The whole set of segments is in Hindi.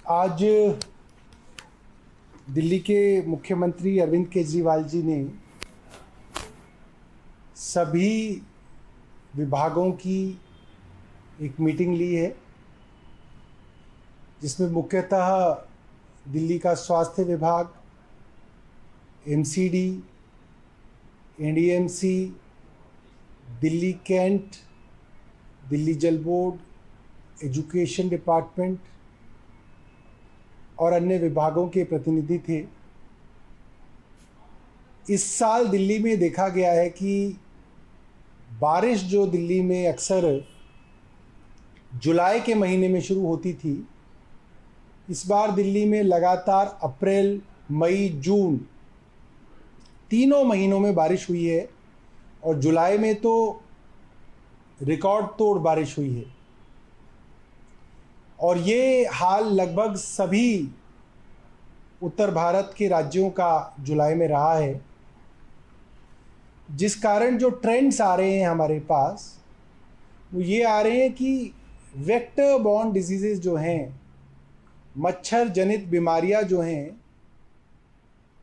आज दिल्ली के मुख्यमंत्री अरविंद केजरीवाल जी ने सभी विभागों की एक मीटिंग ली है, जिसमें मुख्यतः दिल्ली का स्वास्थ्य विभाग, MCD, NDMC, Delhi cantt, Delhi जल बोर्ड, एजुकेशन डिपार्टमेंट और अन्य विभागों के प्रतिनिधि थे। इस साल दिल्ली में देखा गया है कि बारिश जो दिल्ली में अक्सर जुलाई के महीने में शुरू होती थी, इस बार दिल्ली में लगातार अप्रैल, मई, जून तीनों महीनों में बारिश हुई है और जुलाई में तो रिकॉर्ड तोड़ बारिश हुई है। और ये हाल लगभग सभी उत्तर भारत के राज्यों का जुलाई में रहा है, जिस कारण जो ट्रेंड्स आ रहे हैं हमारे पास वो ये आ रहे हैं कि वेक्टर बॉर्न डिजीजेस जो हैं, मच्छर जनित बीमारियां जो हैं,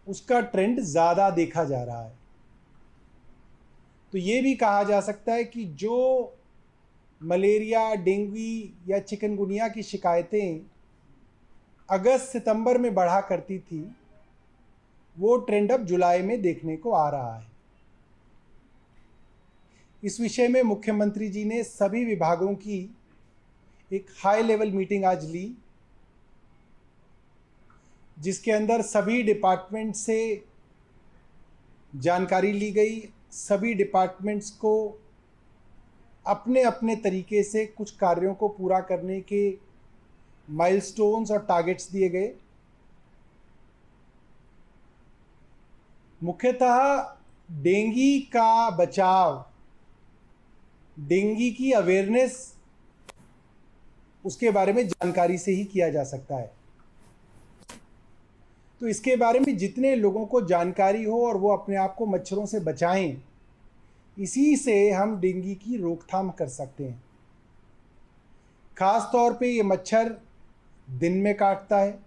उसका ट्रेंड ज़्यादा देखा जा रहा है। तो ये भी कहा जा सकता है कि जो मलेरिया, डेंगू या चिकनगुनिया की शिकायतें अगस्त सितंबर में बढ़ा करती थी, वो ट्रेंड अब जुलाई में देखने को आ रहा है। इस विषय में मुख्यमंत्री जी ने सभी विभागों की एक हाई लेवल मीटिंग आज ली, जिसके अंदर सभी डिपार्टमेंट से जानकारी ली गई। सभी डिपार्टमेंट्स को अपने अपने तरीके से कुछ कार्यों को पूरा करने के माइलस्टोन्स और टारगेट्स दिए गए। मुख्यतः डेंगू का बचाव, डेंगू की अवेयरनेस, उसके बारे में जानकारी से ही किया जा सकता है। तो इसके बारे में जितने लोगों को जानकारी हो और वो अपने आप को मच्छरों से बचाएं, इसी से हम डेंगू की रोकथाम कर सकते हैं। खास तौर पे ये मच्छर दिन में काटता है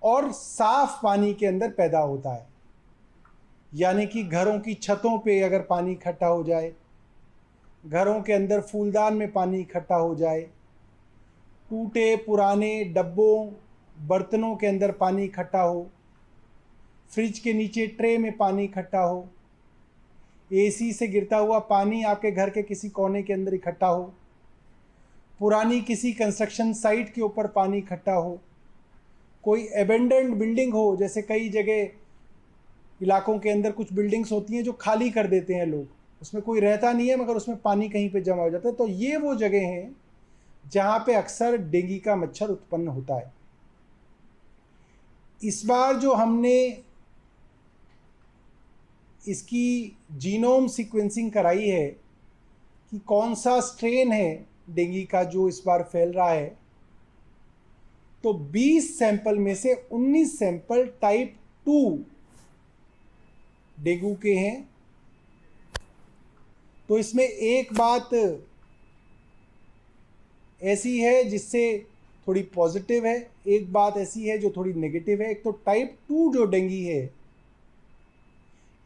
और साफ पानी के अंदर पैदा होता है, यानी कि घरों की छतों पे अगर पानी इकट्ठा हो जाए, घरों के अंदर फूलदान में पानी इकट्ठा हो जाए, टूटे पुराने डब्बों, बर्तनों के अंदर पानी इकट्ठा हो, फ्रिज के नीचे ट्रे में पानी इकट्ठा हो, एसी से गिरता हुआ पानी आपके घर के किसी कोने के अंदर इकट्ठा हो, पुरानी किसी कंस्ट्रक्शन साइट के ऊपर पानी इकट्ठा हो, कोई एबेंडेंड बिल्डिंग हो, जैसे कई जगह इलाकों के अंदर कुछ बिल्डिंग्स होती हैं जो खाली कर देते हैं लोग, उसमें कोई रहता नहीं है मगर उसमें पानी कहीं पे जमा हो जाता है। तो ये वो जगह हैं जहाँ पे अक्सर डेंगू का मच्छर उत्पन्न होता है। इस बार जो हमने इसकी जीनोम सीक्वेंसिंग कराई है कि कौन सा स्ट्रेन है डेंगू का जो इस बार फैल रहा है, तो 20 सैंपल में से 19 सैंपल टाइप 2 डेंगू के हैं। तो इसमें एक बात ऐसी है जिससे थोड़ी पॉजिटिव है, एक बात ऐसी है जो थोड़ी नेगेटिव है। एक तो टाइप 2 जो डेंगू है,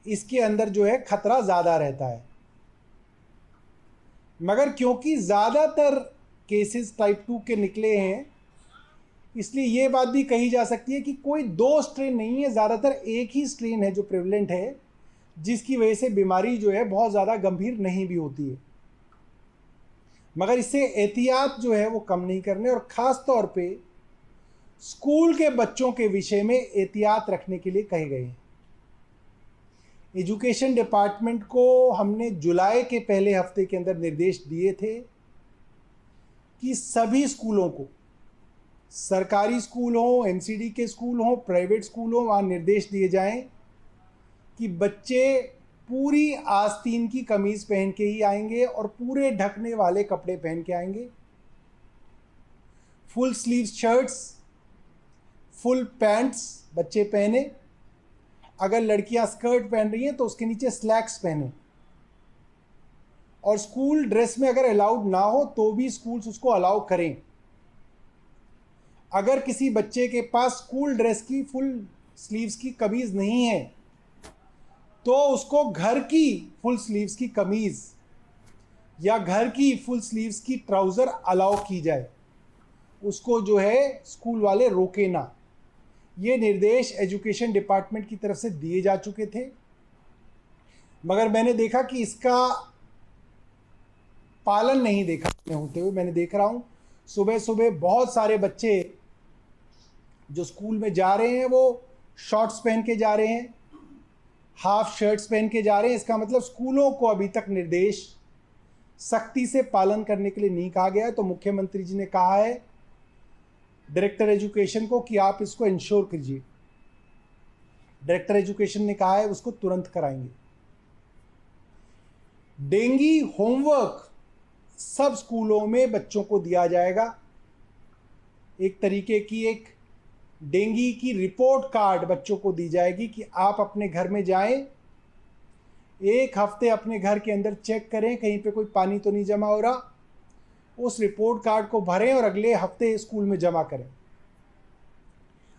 इसके अंदर जो है खतरा ज़्यादा रहता है, मगर क्योंकि ज़्यादातर केसेस टाइप 2 के निकले हैं, इसलिए ये बात भी कही जा सकती है कि कोई दो स्ट्रेन नहीं है, ज़्यादातर एक ही स्ट्रेन है जो प्रेवलेंट है, जिसकी वजह से बीमारी जो है बहुत ज़्यादा गंभीर नहीं भी होती है। मगर इससे एहतियात जो है वो कम नहीं करने, और ख़ास तौर पे स्कूल के बच्चों के विषय में एहतियात रखने के लिए कहे गए हैं। एजुकेशन डिपार्टमेंट को हमने जुलाई के पहले हफ्ते के अंदर निर्देश दिए थे कि सभी स्कूलों को, सरकारी स्कूल हो, एमसीडी के स्कूल हो, प्राइवेट स्कूल हो, वहाँ निर्देश दिए जाएं कि बच्चे पूरी आस्तीन की कमीज़ पहन के ही आएंगे और पूरे ढकने वाले कपड़े पहन के आएंगे। Full sleeve shirts, full pants बच्चे पहने, अगर लड़कियां स्कर्ट पहन रही हैं तो उसके नीचे स्लैक्स पहने, और स्कूल ड्रेस में अगर अलाउड ना हो तो भी स्कूल्स उसको अलाउ करें। अगर किसी बच्चे के पास स्कूल ड्रेस की फुल स्लीव्स की कमीज़ नहीं है तो उसको घर की फुल स्लीव्स की कमीज़ या घर की फुल स्लीव्स की ट्राउज़र अलाउ की जाए, उसको जो है स्कूल वाले रोके ना। ये निर्देश एजुकेशन डिपार्टमेंट की तरफ से दिए जा चुके थे, मगर मैंने देखा कि इसका पालन नहीं देखा होते हुए। मैंने देख रहा हूँ सुबह सुबह बहुत सारे बच्चे जो स्कूल में जा रहे हैं वो शॉर्ट्स पहन के जा रहे हैं, हाफ शर्ट्स पहन के जा रहे हैं। इसका मतलब स्कूलों को अभी तक निर्देश सख्ती से पालन करने के लिए नहीं कहा गया है। तो मुख्यमंत्री जी ने कहा है डायरेक्टर एजुकेशन को कि आप इसको इंश्योर कीजिए। डायरेक्टर एजुकेशन ने कहा है उसको तुरंत कराएंगे। डेंगी होमवर्क सब स्कूलों में बच्चों को दिया जाएगा। एक तरीके की एक डेंगी की रिपोर्ट कार्ड बच्चों को दी जाएगी कि आप अपने घर में जाएं, एक हफ्ते अपने घर के अंदर चेक करें कहीं पे कोई पानी तो नहीं जमा हो रहा, उस रिपोर्ट कार्ड को भरें और अगले हफ्ते स्कूल में जमा करें।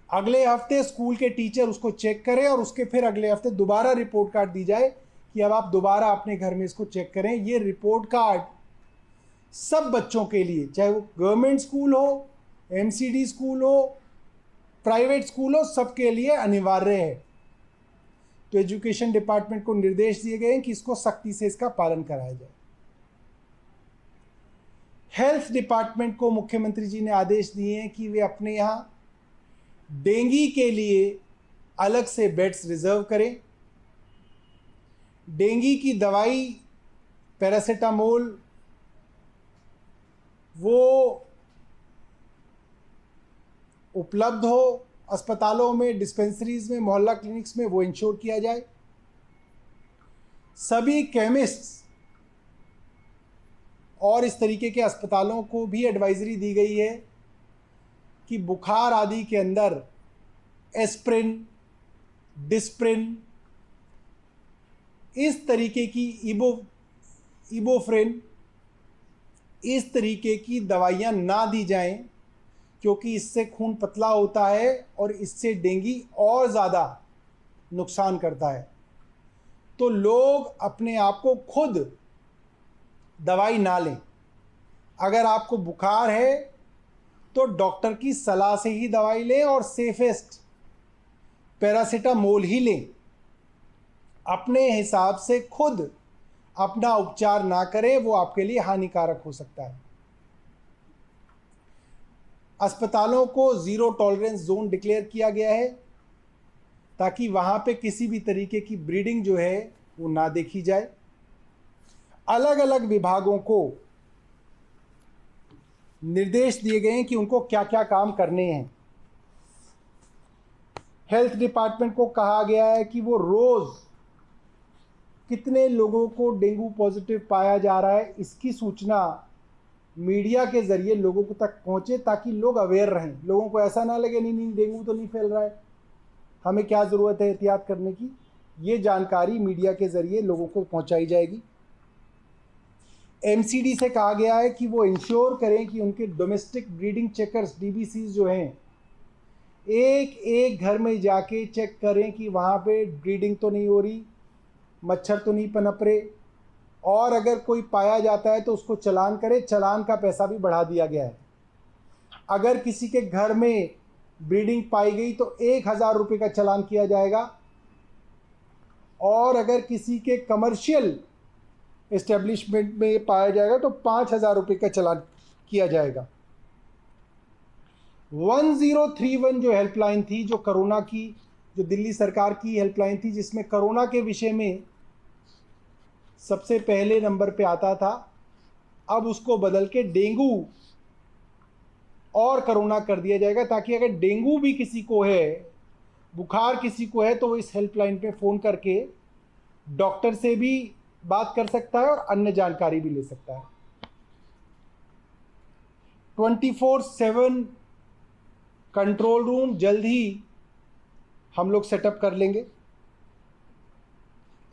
अगले हफ्ते स्कूल के टीचर उसको चेक करें और उसके फिर अगले हफ्ते दोबारा रिपोर्ट कार्ड दी जाए कि अब आप दोबारा अपने घर में इसको चेक करें। ये रिपोर्ट कार्ड सब बच्चों के लिए, चाहे वो गवर्नमेंट स्कूल हो, एमसीडी स्कूल हो, प्राइवेट स्कूल हो, सबके लिए अनिवार्य है। तो एजुकेशन डिपार्टमेंट को निर्देश दिए गए हैं कि इसको सख्ती से इसका पालन कराया जाए। हेल्थ डिपार्टमेंट को मुख्यमंत्री जी ने आदेश दिए हैं कि वे अपने यहाँ डेंगी के लिए अलग से बेड्स रिजर्व करें। डेंगी की दवाई पैरासीटामोल वो उपलब्ध हो अस्पतालों में, डिस्पेंसरीज में, मोहल्ला क्लिनिक्स में, वो इंश्योर किया जाए। सभी केमिस्ट्स और इस तरीके के अस्पतालों को भी एडवाइजरी दी गई है कि बुखार आदि के अंदर एस्प्रिन, डिस्प्रिन, इस तरीके की इबोफ्रेन, इस तरीके की दवाइयाँ ना दी जाएं, क्योंकि इससे खून पतला होता है और इससे डेंगी और ज़्यादा नुकसान करता है। तो लोग अपने आप को खुद दवाई ना लें। अगर आपको बुखार है तो डॉक्टर की सलाह से ही दवाई लें और सेफेस्ट पैरासीटामोल ही लें। अपने हिसाब से खुद अपना उपचार ना करें, वो आपके लिए हानिकारक हो सकता है। अस्पतालों को ज़ीरो टॉलरेंस जोन डिक्लेयर किया गया है ताकि वहाँ पे किसी भी तरीके की ब्रीडिंग जो है वो ना देखी जाए। अलग अलग विभागों को निर्देश दिए गए हैं कि उनको क्या क्या काम करने हैं। हेल्थ डिपार्टमेंट को कहा गया है कि वो रोज़ कितने लोगों को डेंगू पॉजिटिव पाया जा रहा है इसकी सूचना मीडिया के ज़रिए लोगों को तक पहुँचे, ताकि लोग अवेयर रहें। लोगों को ऐसा ना लगे नहीं डेंगू तो नहीं फैल रहा है, हमें क्या ज़रूरत है एहतियात करने की। ये जानकारी मीडिया के ज़रिए लोगों को पहुँचाई जाएगी। एमसीडी से कहा गया है कि वो इंश्योर करें कि उनके डोमेस्टिक ब्रीडिंग चेकर्स डीबीसीज जो हैं, एक एक घर में जाके चेक करें कि वहाँ पे ब्रीडिंग तो नहीं हो रही, मच्छर तो नहीं पनप रहे, और अगर कोई पाया जाता है तो उसको चालान करें। चालान का पैसा भी बढ़ा दिया गया है। अगर किसी के घर में ब्रीडिंग पाई गई तो 1,000 रुपये का चालान किया जाएगा, और अगर किसी के कमर्शियल एस्टेब्लिशमेंट में पाया जाएगा तो 5,000 रुपये का चालान किया जाएगा। 1031 जो हेल्पलाइन थी, जो कोरोना की, जो दिल्ली सरकार की हेल्पलाइन थी, जिसमें कोरोना के विषय में सबसे पहले नंबर पे आता था, अब उसको बदल के डेंगू और कोरोना कर दिया जाएगा, ताकि अगर डेंगू भी किसी को है, बुखार किसी को है, तो वो इस हेल्पलाइन पे फ़ोन करके डॉक्टर से भी बात कर सकता है और अन्य जानकारी भी ले सकता है। 24/7 कंट्रोल रूम जल्द ही हम लोग सेटअप कर लेंगे।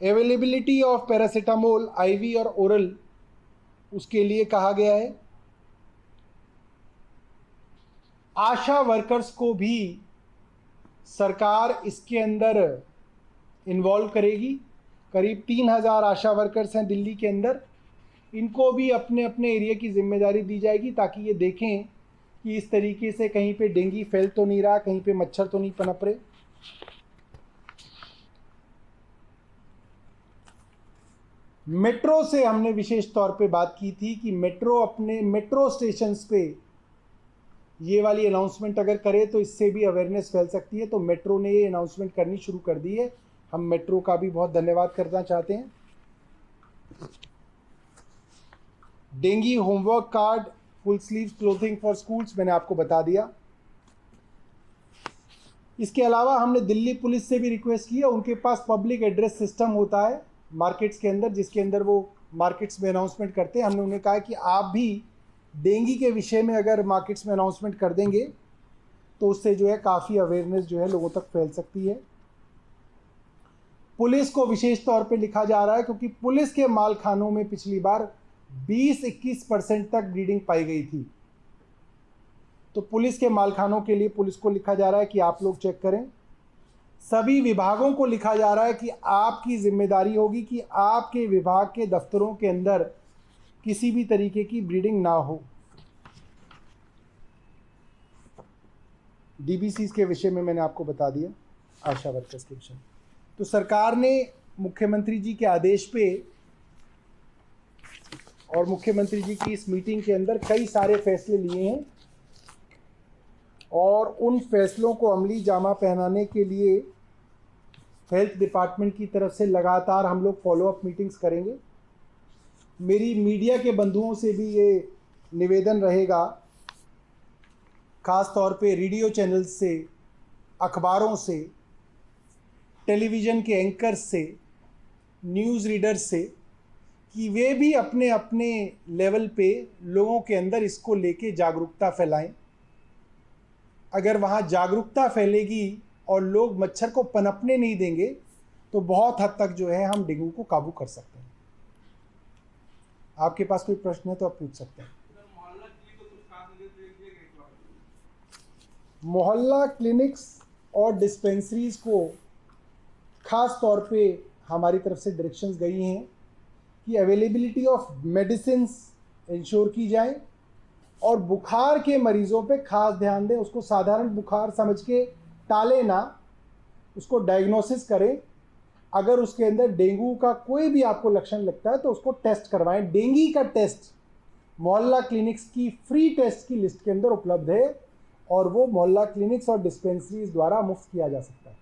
अवेलेबिलिटी ऑफ पैरासीटामोल आईवी और ओरल, उसके लिए कहा गया है। आशा वर्कर्स को भी सरकार इसके अंदर इन्वॉल्व करेगी। करीब 3000 आशा वर्कर्स हैं दिल्ली के अंदर, इनको भी अपने अपने एरिया की जिम्मेदारी दी जाएगी ताकि ये देखें कि इस तरीके से कहीं पे डेंगू फैल तो नहीं रहा, कहीं पे मच्छर तो नहीं पनप रहे। मेट्रो से हमने विशेष तौर पे बात की थी कि मेट्रो अपने मेट्रो स्टेशंस पे ये वाली अनाउंसमेंट अगर करे तो इससे भी अवेयरनेस फैल सकती है। तो मेट्रो ने ये अनाउंसमेंट करनी शुरू कर दी है, हम मेट्रो का भी बहुत धन्यवाद करना चाहते हैं। Dengue homework card, full sleeve clothing for schools मैंने आपको बता दिया। इसके अलावा हमने दिल्ली पुलिस से भी रिक्वेस्ट की है, उनके पास पब्लिक एड्रेस सिस्टम होता है मार्केट्स के अंदर, जिसके अंदर वो मार्केट्स में अनाउंसमेंट करते हैं। हमने उन्हें कहा कि आप भी डेंगू के विषय में अगर मार्केट्स में अनाउंसमेंट कर देंगे तो उससे जो है काफ़ी अवेयरनेस जो है लोगों तक फैल सकती है। पुलिस को विशेष तौर पे लिखा जा रहा है क्योंकि पुलिस के माल खानों में पिछली बार 20-21% तक ब्लीडिंग पाई गई थी। तो पुलिस के मालखानों के लिए पुलिस को लिखा जा रहा है कि आप लोग चेक करें। सभी विभागों को लिखा जा रहा है कि आपकी जिम्मेदारी होगी कि आपके विभाग के दफ्तरों के अंदर किसी भी तरीके की ब्लीडिंग ना हो। डीबीसी के विषय में मैंने आपको बता दिया, आशा वर्कर्स के विषय में। तो सरकार ने मुख्यमंत्री जी के आदेश पे और मुख्यमंत्री जी की इस मीटिंग के अंदर कई सारे फैसले लिए हैं और उन फैसलों को अमली जामा पहनाने के लिए हेल्थ डिपार्टमेंट की तरफ से लगातार हम लोग फॉलोअप मीटिंग्स करेंगे। मेरी मीडिया के बंधुओं से भी ये निवेदन रहेगा, ख़ास तौर पे रेडियो चैनल्स से, अखबारों से, टेलीविज़न के एंकर्स से, न्यूज़ रीडर्स से, कि वे भी अपने अपने लेवल पे लोगों के अंदर इसको लेके जागरूकता फैलाएं। अगर वहाँ जागरूकता फैलेगी और लोग मच्छर को पनपने नहीं देंगे तो बहुत हद तक जो है हम डेंगू को काबू कर सकते हैं। आपके पास कोई प्रश्न है तो आप पूछ सकते हैं। मोहल्ला क्लिनिक्स और डिस्पेंसरीज को खास तौर पे हमारी तरफ से डायरेक्शंस गई हैं कि अवेलेबिलिटी ऑफ मेडिसिन्स इंश्योर की जाए और बुखार के मरीज़ों पे खास ध्यान दें। उसको साधारण बुखार समझ के टाले ना, उसको डायग्नोसिस करें। अगर उसके अंदर डेंगू का कोई भी आपको लक्षण लगता है तो उसको टेस्ट करवाएं। डेंगू का टेस्ट मोहल्ला क्लिनिक्स की फ्री टेस्ट की लिस्ट के अंदर उपलब्ध है और वो मोहल्ला क्लिनिक्स और डिस्पेंसरीज द्वारा मुफ्त किया जा सकता है।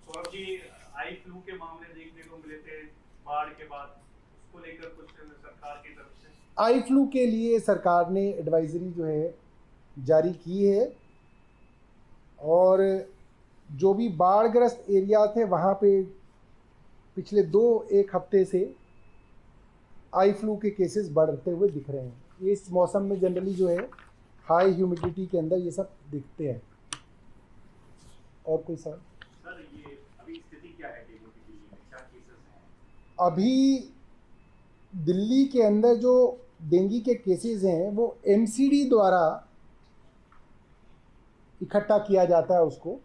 सौरभ जी, आई फ्लू के मामले देखने को मिले थे बाढ़ के बाद, उसको लेकर कुछ सरकार की तरफ से? आई फ्लू के लिए सरकार ने एडवाइजरी जो है जारी की है और जो भी बाढ़ग्रस्त एरिया थे वहाँ पे पिछले 2-1 हफ्ते से आई फ्लू के केसेस बढ़ते हुए दिख रहे हैं। इस मौसम में जनरली जो है हाई ह्यूमिडिटी के अंदर ये सब दिखते हैं। और कोई सवाल? सर, ये अभी स्थिति क्या है डेंगू की दिल्ली में, क्या केसेस हैं? अभी दिल्ली के अंदर जो डेंगू के केसेस हैं वो एमसीडी द्वारा इकट्ठा किया जाता है उसको।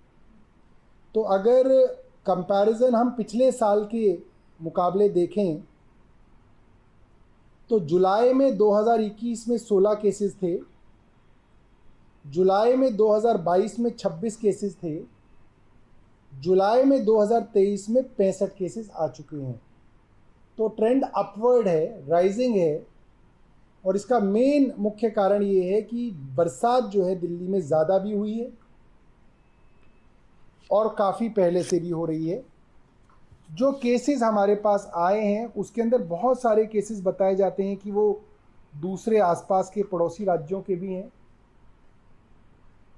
तो अगर कंपैरिजन हम पिछले साल के मुकाबले देखें तो जुलाई में 2021 में 16 केसेस थे, जुलाई में 2022 में 26 केसेस थे, जुलाई में 2023 में 65 केसेस आ चुके हैं। तो ट्रेंड अपवर्ड है, राइजिंग है। और इसका मेन मुख्य कारण ये है कि बरसात जो है दिल्ली में ज़्यादा भी हुई है और काफ़ी पहले से भी हो रही है। जो केसेस हमारे पास आए हैं उसके अंदर बहुत सारे केसेस बताए जाते हैं कि वो दूसरे आसपास के पड़ोसी राज्यों के भी हैं,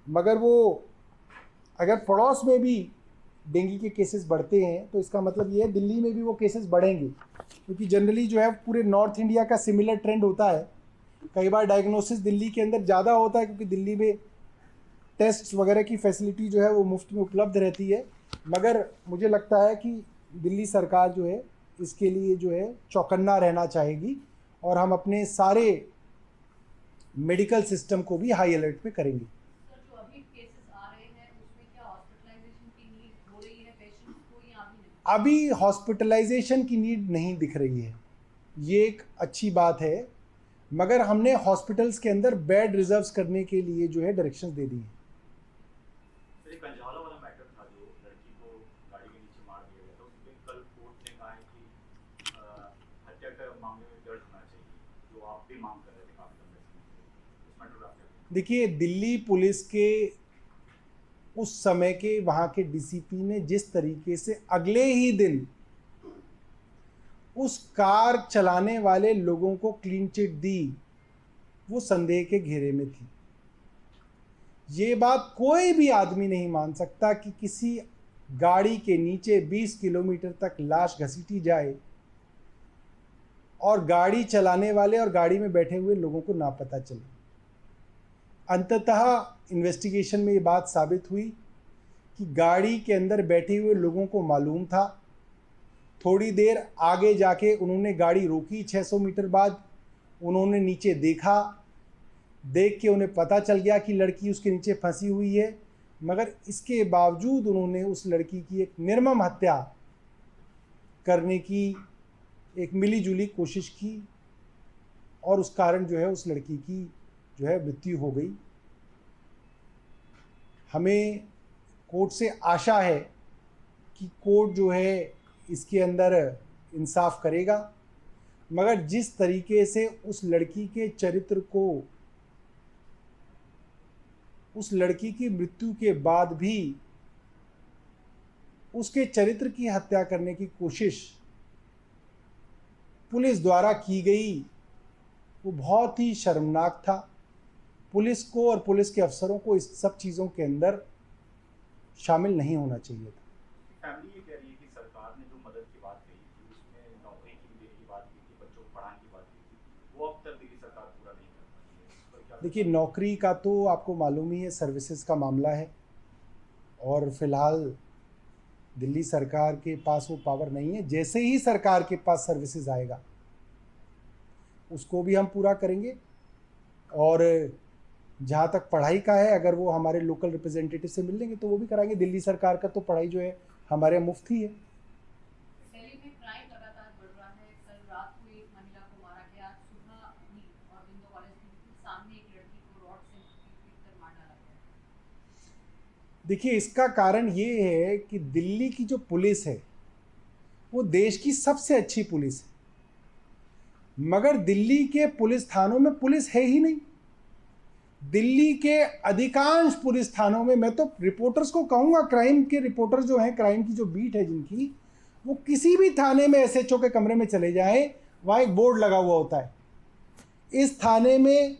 मगर वो अगर पड़ोस में भी डेंगू के केसेस बढ़ते हैं तो इसका मतलब ये है दिल्ली में भी वो केसेस बढ़ेंगे, क्योंकि जनरली जो है पूरे नॉर्थ इंडिया का सिमिलर ट्रेंड होता है। कई बार डायग्नोसिस दिल्ली के अंदर ज़्यादा होता है क्योंकि दिल्ली में टेस्ट वगैरह की फैसिलिटी जो है वो मुफ्त में उपलब्ध रहती है। मगर मुझे लगता है कि दिल्ली सरकार जो है इसके लिए जो है चौकन्ना रहना चाहेगी और हम अपने सारे मेडिकल सिस्टम को भी हाई अलर्ट पे करेंगे। अभी हॉस्पिटलाइजेशन की नीड नहीं दिख रही है, ये एक अच्छी बात है, मगर हमने हॉस्पिटल्स के अंदर बेड रिजर्व्स करने के लिए जो है डायरेक्शंस दे दी हैं। कंझाला वाला मैटर था जो लड़की को गाड़ी के नीचे मार दिया गया था, उसमें कल कोर्ट ने कहा है कि हत्या के मामले में दर्ज होना चाहिए, जो आप भी मांग कर रहे थे काफी लंबे समय से। उस मैटर आप देखिए, दिल्ली पुलिस के उस समय के वहाँ के डीसीपी ने जिस तरीके से अगले ही दिन उस कार चलाने वाले लोगों को क्लीन चिट दी, वो संदेह के घेरे में थी। ये बात कोई भी आदमी नहीं मान सकता कि किसी गाड़ी के नीचे 20 किलोमीटर तक लाश घसीटी जाए और गाड़ी चलाने वाले और गाड़ी में बैठे हुए लोगों को ना पता चले। अंततः इन्वेस्टिगेशन में ये बात साबित हुई कि गाड़ी के अंदर बैठे हुए लोगों को मालूम था। थोड़ी देर आगे जाके उन्होंने गाड़ी रोकी, 600 मीटर बाद उन्होंने नीचे देखा, देख के उन्हें पता चल गया कि लड़की उसके नीचे फंसी हुई है, मगर इसके बावजूद उन्होंने उस लड़की की एक निर्मम हत्या करने की एक मिलीजुली कोशिश की और उस कारण जो है उस लड़की की जो है मृत्यु हो गई। हमें कोर्ट से आशा है कि कोर्ट जो है इसके अंदर इंसाफ करेगा, मगर जिस तरीके से उस लड़की के चरित्र को, उस लड़की की मृत्यु के बाद भी उसके चरित्र की हत्या करने की कोशिश पुलिस द्वारा की गई, वो बहुत ही शर्मनाक था। पुलिस को और पुलिस के अफसरों को इस सब चीज़ों के अंदर शामिल नहीं होना चाहिए था। फैमिली ये कह रही है कि सरकार ने जो मदद की बात कही थी, उसमें नौकरी की देने की बात की थी, बच्चों को पढ़ाने की बात की थी, वो अब तक दिल्ली सरकार पूरा नहीं कर पाई है। इस पर क्या? देखिए, नौकरी का तो आपको मालूम ही है, सर्विसेज का मामला है और फिलहाल दिल्ली सरकार के पास वो पावर नहीं है। जैसे ही सरकार के पास सर्विसेज आएगा उसको भी हम पूरा करेंगे, और जहाँ तक पढ़ाई का है, अगर वो हमारे लोकल रिप्रेजेंटेटिव से मिल लेंगे तो वो भी कराएंगे। दिल्ली सरकार का तो पढ़ाई जो है हमारे मुफ्त ही है। दिल्ली में क्राइम लगातार बढ़ रहा है। कल रात को एक महिला को मारा गया, सुबह भी अरविंदो कॉलेज के सामने एक लड़की को रॉड से पीट कर मार डाला गया। देखिए, इसका कारण ये है कि दिल्ली की जो पुलिस है वो देश की सबसे अच्छी पुलिस है, मगर दिल्ली के पुलिस थानों में पुलिस है ही नहीं। दिल्ली के अधिकांश पुलिस थानों में, मैं तो रिपोर्टर्स को कहूँगा, क्राइम के रिपोर्टर जो हैं, क्राइम की जो बीट है जिनकी, वो किसी भी थाने में एसएचओ के कमरे में चले जाएं, वहाँ एक बोर्ड लगा हुआ होता है, इस थाने में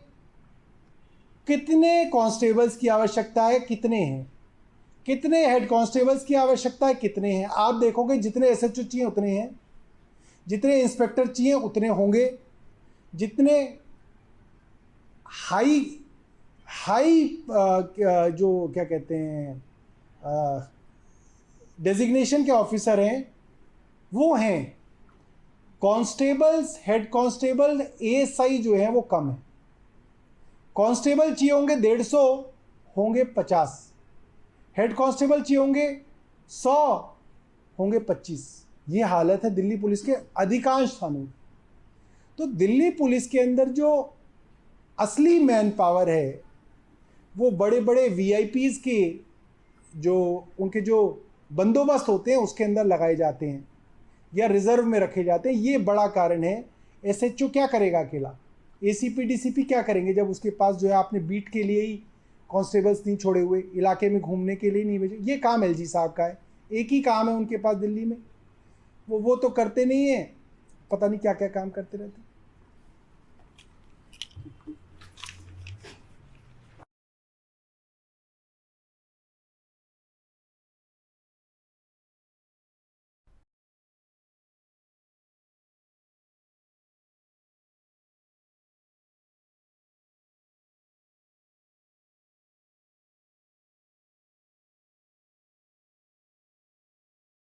कितने कांस्टेबल्स की आवश्यकता है, कितने हैं, कितने हेड कांस्टेबल्स की आवश्यकता है, कितने हैं। आप देखोगे जितने एसएचओ चाहिए उतने हैं, जितने इंस्पेक्टर चाहिए उतने होंगे, जितने हाई जो क्या कहते हैं डेजिग्नेशन के ऑफिसर हैं वो हैं। कांस्टेबल्स, हेड कांस्टेबल, एएसआई जो है वो कम है। कांस्टेबल चाहिए होंगे 150, होंगे 50। हेड कांस्टेबल चाहिए होंगे 100, होंगे 25। ये हालत है दिल्ली पुलिस के अधिकांश थानों में। तो दिल्ली पुलिस के अंदर जो असली मैन पावर है वो बड़े बड़े वीआईपीज़ के जो उनके जो बंदोबस्त होते हैं उसके अंदर लगाए जाते हैं या रिजर्व में रखे जाते हैं। ये बड़ा कारण है। एसएचओ क्या करेगा अकेला? एसीपी डीसीपी क्या करेंगे जब उसके पास जो है आपने बीट के लिए ही कांस्टेबल्स नहीं छोड़े हुए, इलाके में घूमने के लिए नहीं भेजे? ये काम एलजी साहब का है, एक ही काम है उनके पास दिल्ली में, वो तो करते नहीं है, पता नहीं क्या क्या काम करते रहते हैं।